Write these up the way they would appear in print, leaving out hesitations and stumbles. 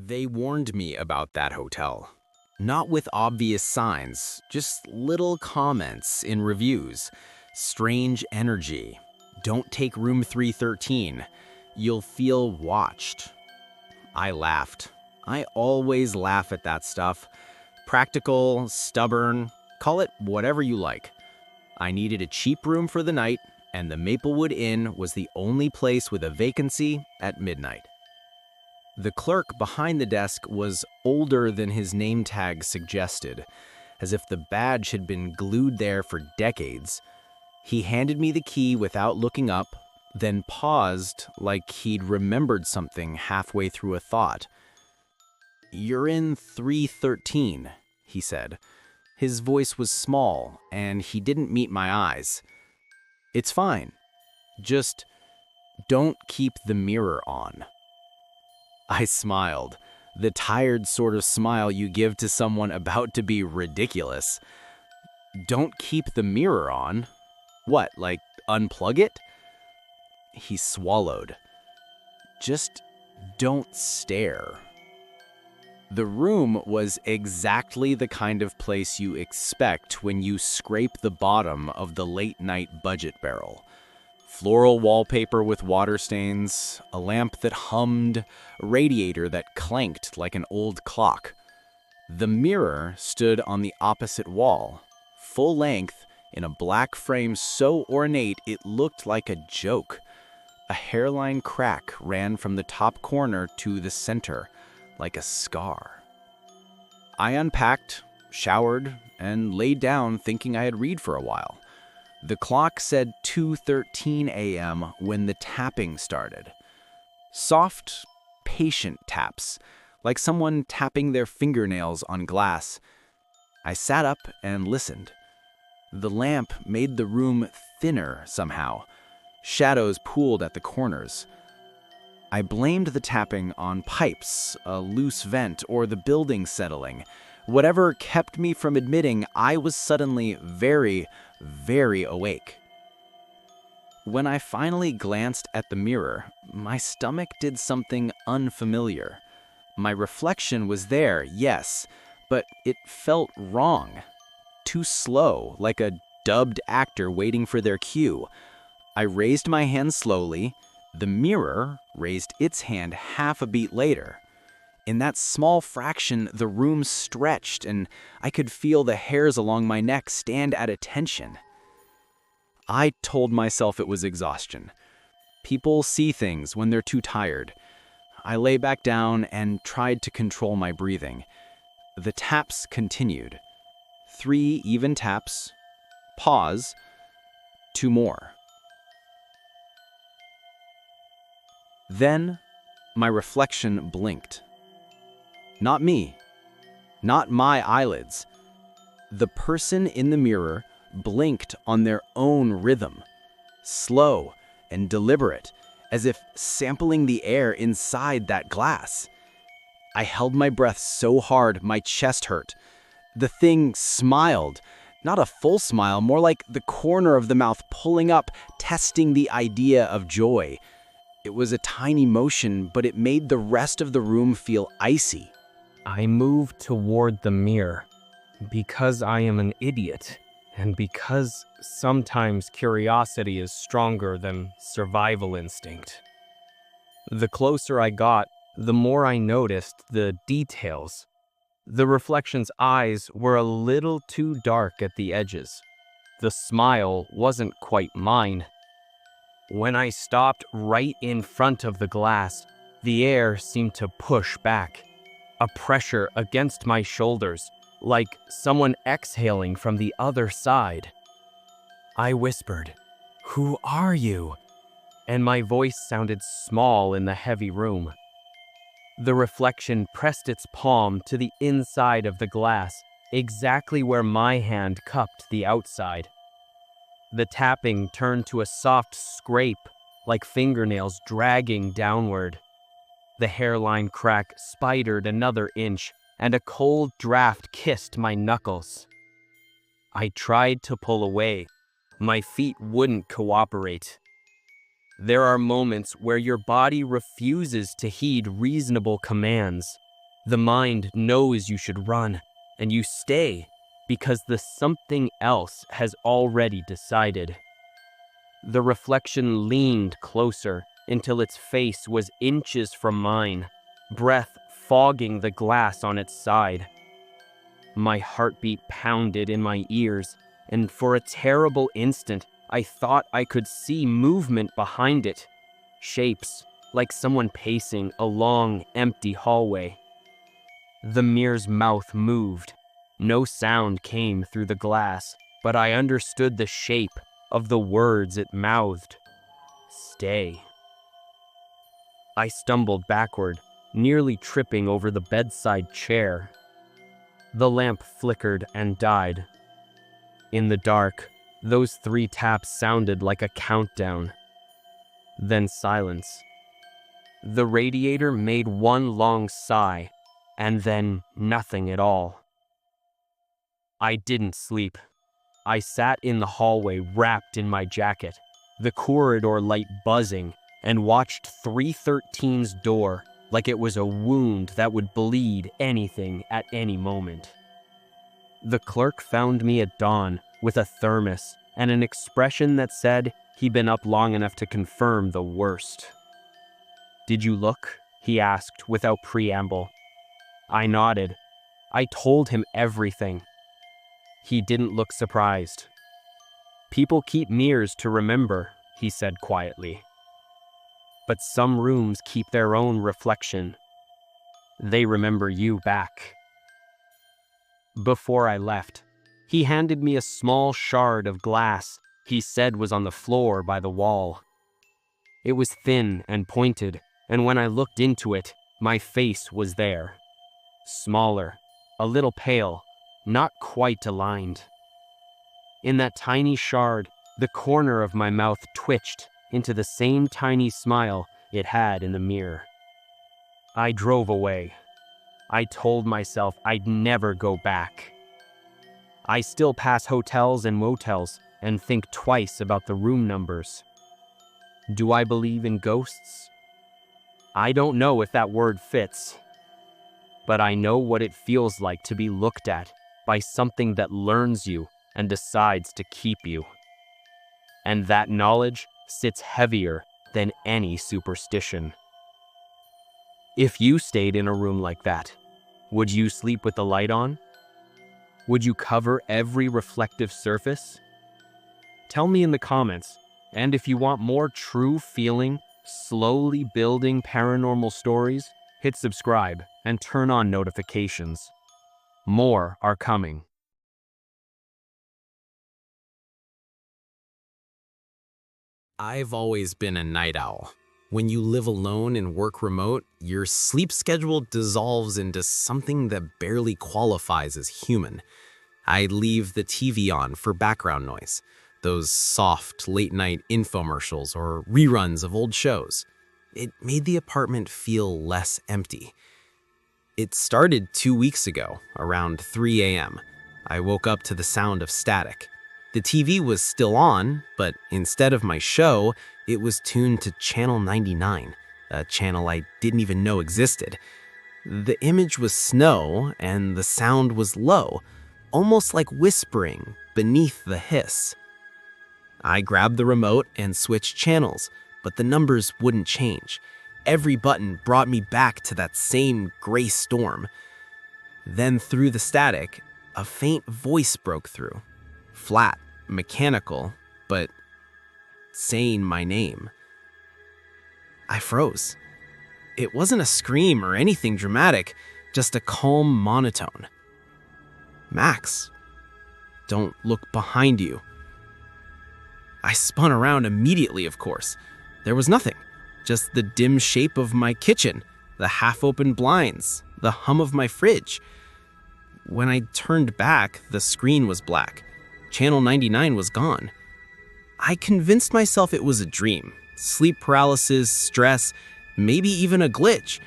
They warned me about that hotel. Not with obvious signs, just little comments in reviews. Strange energy. Don't take room 313. You'll feel watched. I laughed. I always laugh at that stuff. Practical, stubborn, call it whatever you like. I needed a cheap room for the night, and the Maplewood Inn was the only place with a vacancy at midnight. The clerk behind the desk was older than his name tag suggested, as if the badge had been glued there for decades. He handed me the key without looking up, then paused like he'd remembered something halfway through a thought. "You're in 313, he said. His voice was small, and he didn't meet my eyes. "It's fine. Just don't keep the mirror on." I smiled, the tired sort of smile you give to someone about to be ridiculous. "Don't keep the mirror on? What, like unplug it?" He swallowed. "Just don't stare." The room was exactly the kind of place you expect when you scrape the bottom of the late-night budget barrel. Floral wallpaper with water stains, a lamp that hummed, a radiator that clanked like an old clock. The mirror stood on the opposite wall, full length, in a black frame so ornate it looked like a joke. A hairline crack ran from the top corner to the center, like a scar. I unpacked, showered, and laid down thinking I had read for a while. The clock said 2:13 a.m. when the tapping started. Soft, patient taps, like someone tapping their fingernails on glass. I sat up and listened. The lamp made the room thinner somehow. Shadows pooled at the corners. I blamed the tapping on pipes, a loose vent, or the building settling. Whatever kept me from admitting I was suddenly very, very awake. When I finally glanced at the mirror, my stomach did something unfamiliar. My reflection was there, yes, but it felt wrong. Too slow, like a dubbed actor waiting for their cue. I raised my hand slowly. The mirror raised its hand half a beat later. In that small fraction, the room stretched, and I could feel the hairs along my neck stand at attention. I told myself it was exhaustion. People see things when they're too tired. I lay back down and tried to control my breathing. The taps continued. 3 even taps. Pause. 2 more. Then, my reflection blinked. Not me. Not my eyelids. The person in the mirror blinked on their own rhythm. Slow and deliberate, as if sampling the air inside that glass. I held my breath so hard my chest hurt. The thing smiled. Not a full smile, more like the corner of the mouth pulling up, testing the idea of joy. It was a tiny motion, but it made the rest of the room feel icy. I moved toward the mirror because I am an idiot, and because sometimes curiosity is stronger than survival instinct. The closer I got, the more I noticed the details. The reflection's eyes were a little too dark at the edges. The smile wasn't quite mine. When I stopped right in front of the glass, the air seemed to push back. A pressure against my shoulders, like someone exhaling from the other side. I whispered, "Who are you?" And my voice sounded small in the heavy room. The reflection pressed its palm to the inside of the glass, exactly where my hand cupped the outside. The tapping turned to a soft scrape, like fingernails dragging downward. The hairline crack spidered another inch, and a cold draft kissed my knuckles. I tried to pull away. My feet wouldn't cooperate. There are moments where your body refuses to heed reasonable commands. The mind knows you should run, and you stay because the something else has already decided. The reflection leaned closer until its face was inches from mine, breath fogging the glass on its side. My heartbeat pounded in my ears, and for a terrible instant, I thought I could see movement behind it. Shapes, like someone pacing a long, empty hallway. The mirror's mouth moved. No sound came through the glass, but I understood the shape of the words it mouthed. Stay. I stumbled backward, nearly tripping over the bedside chair. The lamp flickered and died. In the dark, those 3 taps sounded like a countdown. Then silence. The radiator made one long sigh, and then nothing at all. I didn't sleep. I sat in the hallway wrapped in my jacket, the corridor light buzzing, and watched 313's door like it was a wound that would bleed anything at any moment. The clerk found me at dawn with a thermos and an expression that said he'd been up long enough to confirm the worst. "Did you look?" he asked without preamble. I nodded. I told him everything. He didn't look surprised. "People keep mirrors to remember," he said quietly. "But some rooms keep their own reflection. They remember you back." Before I left, he handed me a small shard of glass he said was on the floor by the wall. It was thin and pointed, and when I looked into it, my face was there. Smaller, a little pale, not quite aligned. In that tiny shard, the corner of my mouth twitched into the same tiny smile it had in the mirror. I drove away. I told myself I'd never go back. I still pass hotels and motels and think twice about the room numbers. Do I believe in ghosts? I don't know if that word fits, but I know what it feels like to be looked at by something that learns you and decides to keep you. And that knowledge sits heavier than any superstition. If you stayed in a room like that, would you sleep with the light on? Would you cover every reflective surface? Tell me in the comments, and if you want more true feeling, slowly building paranormal stories, hit subscribe and turn on notifications. More are coming. I've always been a night owl. When you live alone and work remote, your sleep schedule dissolves into something that barely qualifies as human. I leave the TV on for background noise, those soft late-night infomercials or reruns of old shows. It made the apartment feel less empty. It started 2 weeks ago, around 3 a.m. I woke up to the sound of static. The TV was still on, but instead of my show, it was tuned to Channel 99, a channel I didn't even know existed. The image was snow, and the sound was low, almost like whispering beneath the hiss. I grabbed the remote and switched channels, but the numbers wouldn't change. Every button brought me back to that same gray storm. Then through the static, a faint voice broke through. Flat, mechanical, but saying my name. I froze. It wasn't a scream or anything dramatic, just a calm monotone. "Max, don't look behind you." I spun around immediately, of course. There was nothing, just the dim shape of my kitchen, the half-open blinds, the hum of my fridge. When I turned back, the screen was black. Channel 99 was gone. I convinced myself it was a dream, sleep paralysis, stress, maybe even a glitch.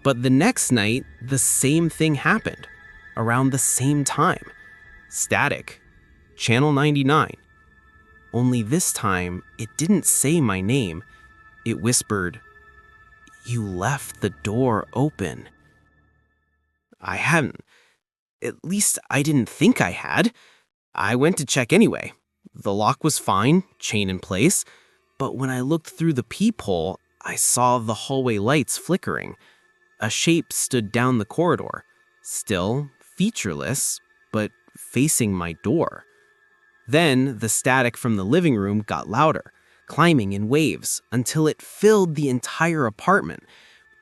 But the next night, the same thing happened, around the same time. Static. Channel 99. Only this time, it didn't say my name. It whispered, "You left the door open." I hadn't. At least I didn't think I had. I went to check anyway. The lock was fine, chain in place, but when I looked through the peephole, I saw the hallway lights flickering. A shape stood down the corridor, still, featureless, but facing my door. Then the static from the living room got louder, climbing in waves until it filled the entire apartment.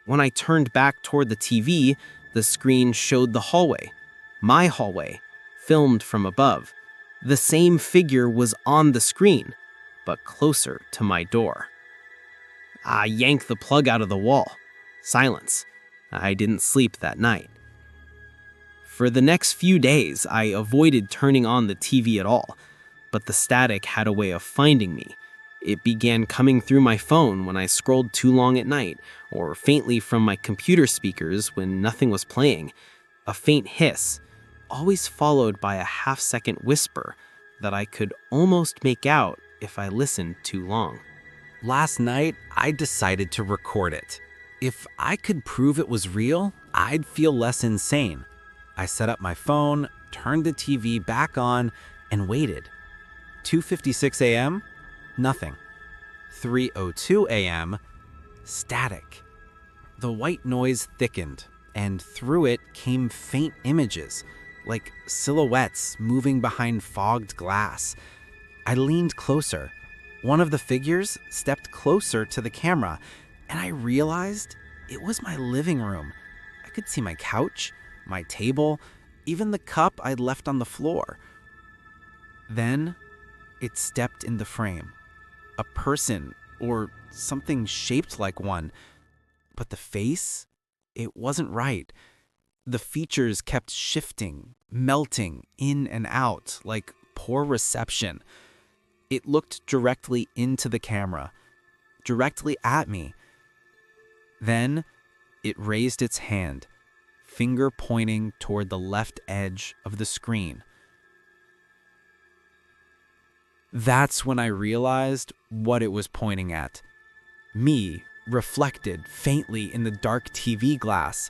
When I turned back toward the TV, the screen showed the hallway. My hallway, filmed from above. The same figure was on the screen, but closer to my door. I yanked the plug out of the wall. Silence. I didn't sleep that night. For the next few days, I avoided turning on the TV at all, but the static had a way of finding me. It began coming through my phone when I scrolled too long at night, or faintly from my computer speakers when nothing was playing. A faint hiss, always followed by a half-second whisper that I could almost make out if I listened too long. Last night, I decided to record it. If I could prove it was real, I'd feel less insane. I set up my phone, turned the TV back on, and waited. 2:56 a.m., nothing. 3:02 a.m., static. The white noise thickened, and through it came faint images, like silhouettes moving behind fogged glass. I leaned closer. One of the figures stepped closer to the camera, and I realized it was my living room. I could see my couch, my table, even the cup I'd left on the floor. Then it stepped in the frame. A person, or something shaped like one. But the face, it wasn't right. The features kept shifting, melting in and out, like poor reception. It looked directly into the camera, directly at me. Then it raised its hand, finger pointing toward the left edge of the screen. That's when I realized what it was pointing at. Me, reflected faintly in the dark TV glass.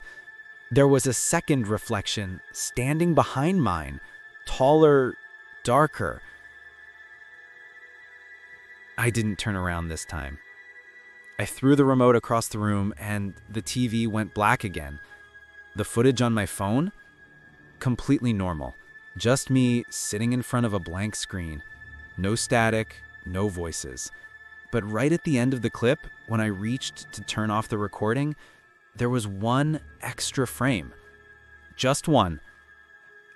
There was a second reflection standing behind mine, taller, darker. I didn't turn around this time. I threw the remote across the room and the TV went black again. The footage on my phone? Completely normal. Just me sitting in front of a blank screen. No static, no voices. But right at the end of the clip, when I reached to turn off the recording, there was one extra frame. Just one.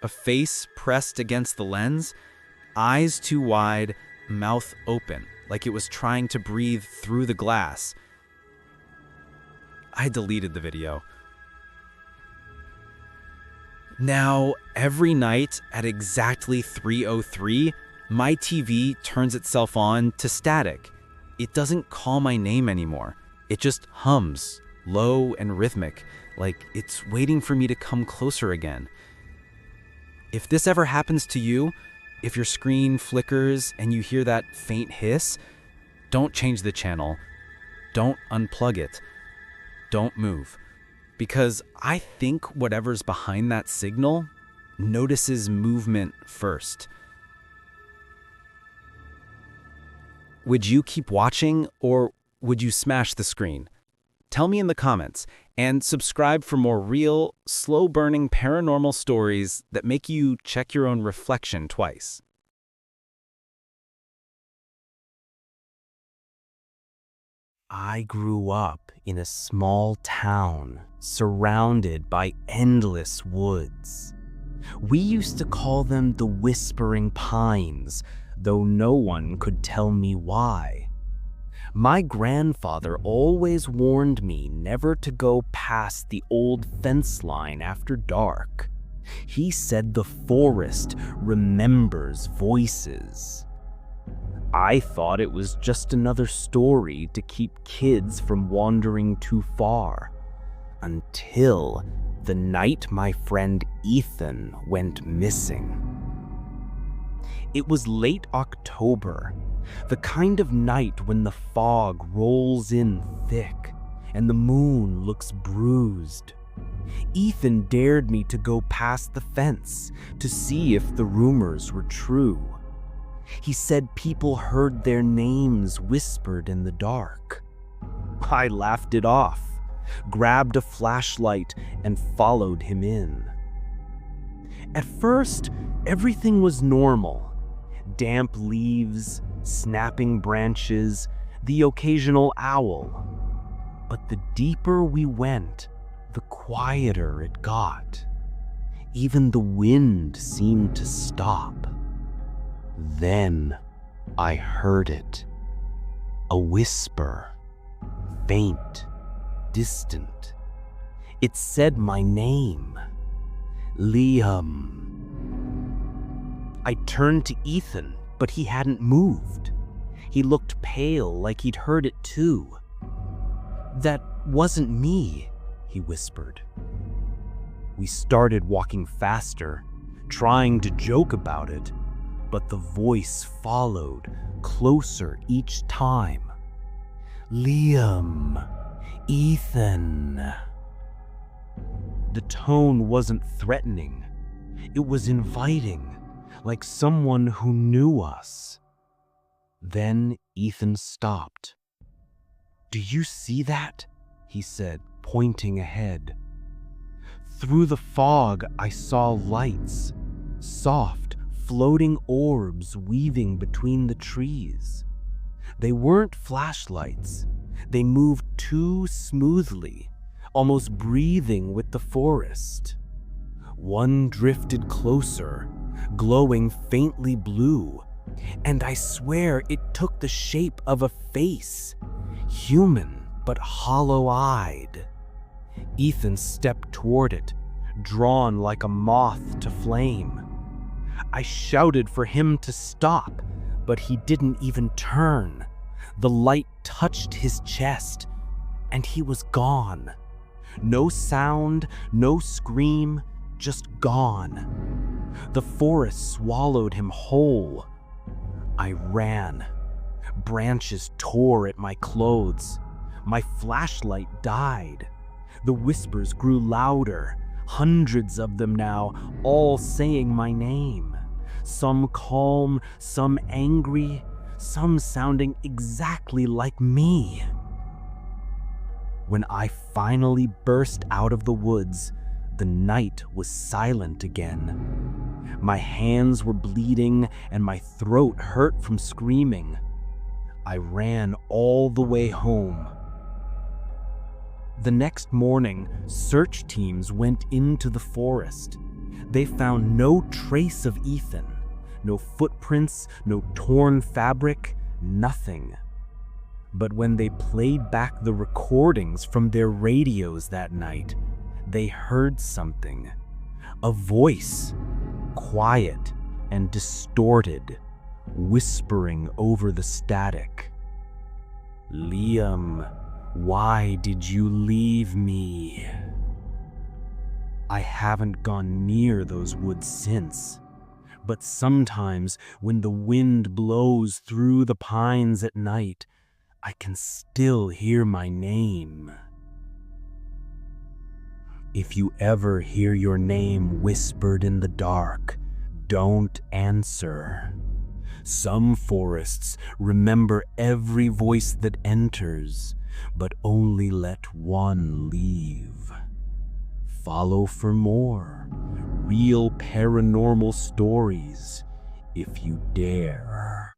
A face pressed against the lens, eyes too wide, mouth open, like it was trying to breathe through the glass. I deleted the video. Now, every night at exactly 3:03, my TV turns itself on to static. It doesn't call my name anymore. It just hums, low and rhythmic, like it's waiting for me to come closer again. If this ever happens to you, if your screen flickers and you hear that faint hiss, don't change the channel. Don't unplug it. Don't move. Because I think whatever's behind that signal notices movement first. Would you keep watching, or would you smash the screen? Tell me in the comments, and subscribe for more real, slow-burning paranormal stories that make you check your own reflection twice. I grew up in a small town surrounded by endless woods. We used to call them the Whispering Pines, though no one could tell me why. My grandfather always warned me never to go past the old fence line after dark. He said the forest remembers voices. I thought it was just another story to keep kids from wandering too far, until the night my friend Ethan went missing. It was late October, the kind of night when the fog rolls in thick and the moon looks bruised, Ethan dared me to go past the fence to see if the rumors were true. He said people heard their names whispered in the dark. I laughed it off, grabbed a flashlight, and followed him in. At first, everything was normal. Damp leaves, snapping branches, the occasional owl. But the deeper we went, the quieter it got. Even the wind seemed to stop. Then I heard it. A whisper, faint, distant. It said my name, Liam. I turned to Ethan, but he hadn't moved. He looked pale, like he'd heard it too. "That wasn't me," he whispered. We started walking faster, trying to joke about it, but the voice followed, closer each time. "Liam, Ethan." The tone wasn't threatening. It was inviting, like someone who knew us. Then Ethan stopped. "Do you see that?" he said, pointing ahead. Through the fog, I saw lights, soft, floating orbs weaving between the trees. They weren't flashlights. They moved too smoothly, almost breathing with the forest. One drifted closer, glowing faintly blue, and I swear it took the shape of a face, human but hollow-eyed. Ethan stepped toward it, drawn like a moth to flame. I shouted for him to stop, but he didn't even turn. The light touched his chest, and he was gone. No sound, no scream, just gone. The forest swallowed him whole. I ran. Branches tore at my clothes. My flashlight died. The whispers grew louder, hundreds of them now, all saying my name. Some calm, some angry, some sounding exactly like me. When I finally burst out of the woods, the night was silent again. My hands were bleeding and my throat hurt from screaming. I ran all the way home. The next morning, search teams went into the forest. They found no trace of Ethan, no footprints, no torn fabric, nothing. But when they played back the recordings from their radios that night, they heard something. A voice, quiet and distorted, whispering over the static. "Liam, why did you leave me?" I haven't gone near those woods since, but sometimes when the wind blows through the pines at night, I can still hear my name. If you ever hear your name whispered in the dark, don't answer. Some forests remember every voice that enters, but only let one leave. Follow for more real paranormal stories if you dare.